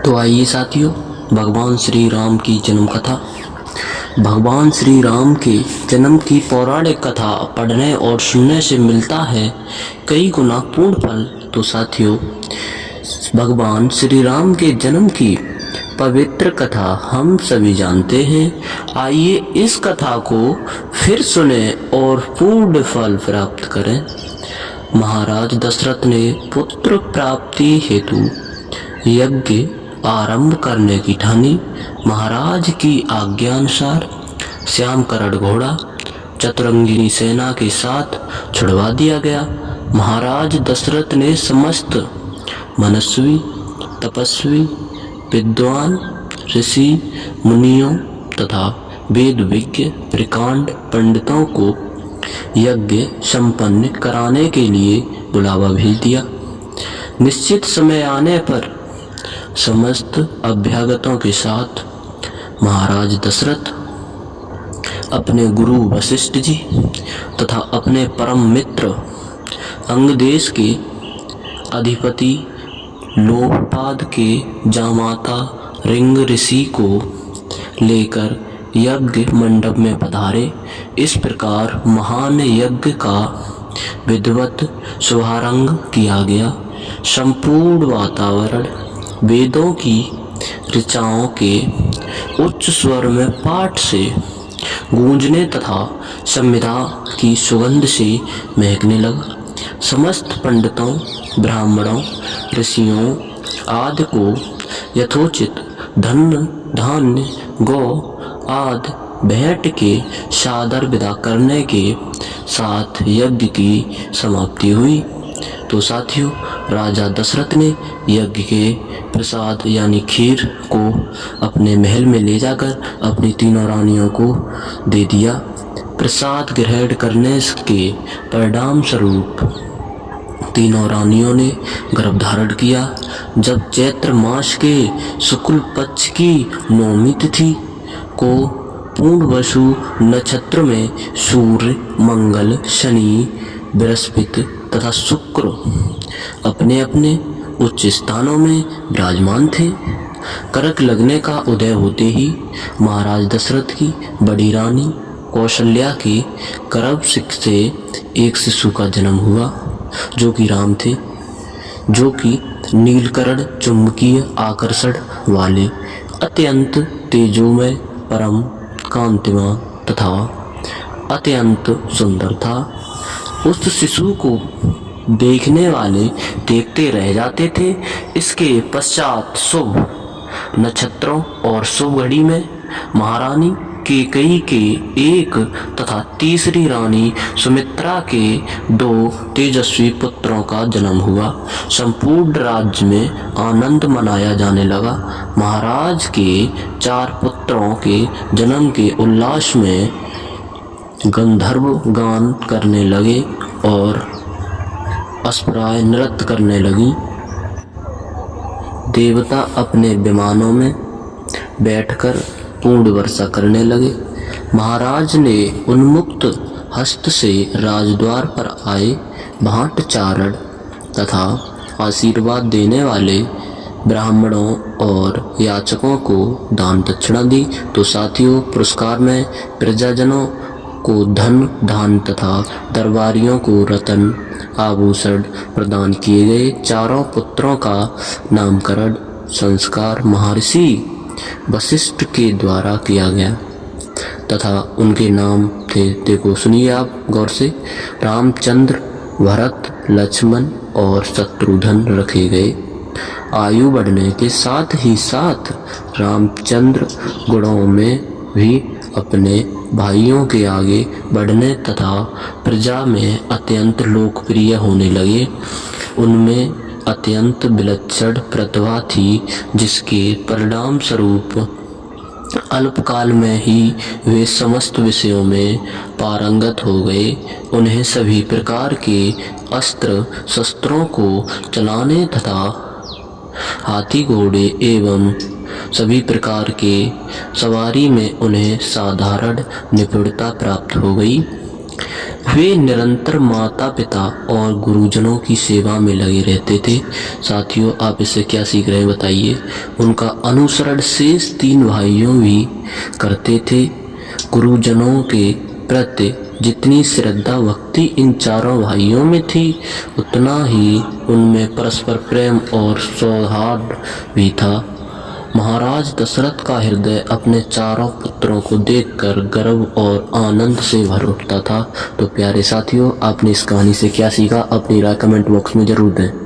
तो आइए साथियों, भगवान श्री राम की जन्म कथा। भगवान श्री राम के जन्म की पौराणिक कथा पढ़ने और सुनने से मिलता है कई गुना पूर्ण फल। तो साथियों, भगवान श्री राम के जन्म की पवित्र कथा हम सभी जानते हैं। आइए इस कथा को फिर सुने और पूर्ण फल प्राप्त करें। महाराज दशरथ ने पुत्र प्राप्ति हेतु यज्ञ आरंभ करने की ठानी। महाराज की आज्ञानुसार श्यामकरण घोड़ा चतुरंगिनी सेना के साथ छुड़वा दिया गया। महाराज दशरथ ने समस्त मनस्वी, तपस्वी, विद्वान, ऋषि मुनियों तथा वेद विज्ञ प्रकांड पंडितों को यज्ञ संपन्न कराने के लिए बुलावा भेज दिया। निश्चित समय आने पर समस्त अभ्यागतों के साथ महाराज दशरथ अपने गुरु वशिष्ठ जी तथा अपने परम मित्र अंगदेश के अधिपति लोकपाद के जामाता रिंग ऋषि को लेकर यज्ञ मंडप में पधारे। इस प्रकार महान यज्ञ का विधिवत शुभारंभ किया गया। संपूर्ण वातावरण वेदों की ऋचाओं के उच्च स्वर में पाठ से गूंजने तथा संविदा की सुगंध से महकने लगा। समस्त पंडितों, ब्राह्मणों, ऋषियों आदि को यथोचित धन धान्य गौ आदि भेंट के सादर विदा करने के साथ यज्ञ की समाप्ति हुई। तो साथियों, राजा दशरथ ने यज्ञ के प्रसाद यानी खीर को अपने महल में ले जाकर अपनी तीनों रानियों को दे दिया। प्रसाद ग्रहण करने के परिणाम स्वरूप तीनों रानियों ने गर्भ धारण किया। जब चैत्र मास के शुक्ल पक्ष की नौमी तिथि को पूर्णवसु नक्षत्र में सूर्य, मंगल, शनि, बृहस्पति तथा शुक्र अपने अपने उच्च स्थानों में विराजमान थे। करक लगने का उदय होते ही महाराज दशरथ की बड़ी रानी कौशल्या के गर्भ से एक शिशु का जन्म हुआ, जो कि राम थे, जो कि नीलकर्ण चुंबकीय आकर्षण वाले अत्यंत तेजोमय, परम कांतिमान तथा अत्यंत सुंदर था। उस शिशु को देखने वाले देखते रह जाते थे। इसके पश्चात शुभ नक्षत्रों और शुभ घड़ी में महारानी कैकेयी के एक तथा तीसरी रानी सुमित्रा के 2 तेजस्वी पुत्रों का जन्म हुआ। संपूर्ण राज्य में आनंद मनाया जाने लगा। महाराज के 4 पुत्रों के जन्म के उल्लास में गंधर्व गान करने लगे और अप्सराएं नृत्य करने लगी। देवता अपने विमानों में बैठकर पूर्ण वर्षा करने लगे। महाराज ने उन्मुक्त हस्त से राजद्वार पर आए भाटचारण तथा आशीर्वाद देने वाले ब्राह्मणों और याचकों को दान दक्षिणा दी। तो साथियों, पुरस्कार में प्रजाजनों को धन धान तथा दरबारियों को रतन आभूषण प्रदान किए गए। चारों पुत्रों का नामकरण संस्कार महर्षि वशिष्ठ के द्वारा किया गया तथा उनके नाम थे, देखो सुनिए आप गौर से, रामचंद्र, भरत, लक्ष्मण और शत्रुघ्न रखे गए। आयु बढ़ने के साथ ही साथ रामचंद्र गुणों में भी अपने भाइयों के आगे बढ़ने तथा प्रजा में अत्यंत लोकप्रिय होने लगे। उनमें अत्यंत विलक्षण प्रतिभा थी, जिसके परिणाम स्वरूप अल्पकाल में ही वे समस्त विषयों में पारंगत हो गए। उन्हें सभी प्रकार के अस्त्र शस्त्रों को चलाने तथा हाथी घोड़े एवं सभी प्रकार के सवारी में उन्हें साधारण निपुणता प्राप्त हो गई। वे निरंतर माता पिता और गुरुजनों की सेवा में लगे रहते थे। साथियों, आप इससे क्या सीख रहे हैं बताइए। उनका अनुसरण शेष 3 भाइयों भी करते थे। गुरुजनों के प्रति जितनी श्रद्धा भक्ति इन चारों भाइयों में थी, उतना ही उनमें परस्पर प्रेम और सौहार्द भी था। महाराज दशरथ का हृदय अपने चारों पुत्रों को देखकर गर्व और आनंद से भर उठता था। तो प्यारे साथियों, आपने इस कहानी से क्या सीखा, अपनी राय कमेंट बॉक्स में जरूर दें।